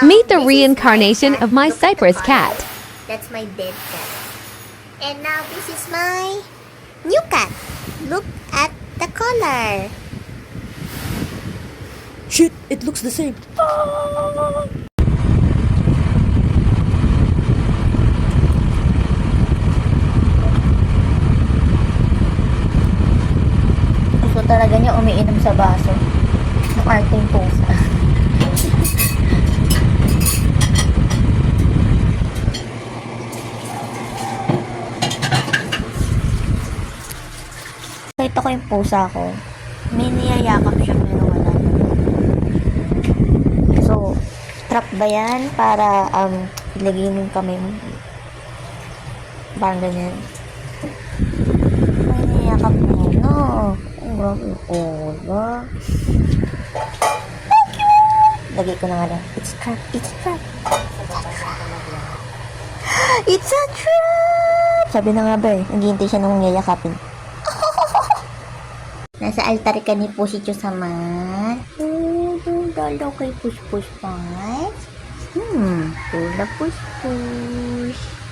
Meet the this is my reincarnation cat. of my Look at the Cypress color. cat. That's my dead cat. And now this is my new cat. Look at the color. Shit, it looks the same. Gusto talaga niya umiinom sa baso. Ng arting pusa. Ito ko yung pusa ko. May niyayakap siya pero wala. So, trap ba yan? Para, ilagay mo yung kamay mo. Parang ganyan. May niyayakap mo, no? Ang grabe. Oh, ba? Lagay ko na nga lang. It's a trap. It's a trap. It's a trap! Sabi na nga ba eh. Naghihintay siya nung niyayakapin. Nasa altar ka ni Pusito Saman. Dalaw kay Push Push Push. Tula Push Push.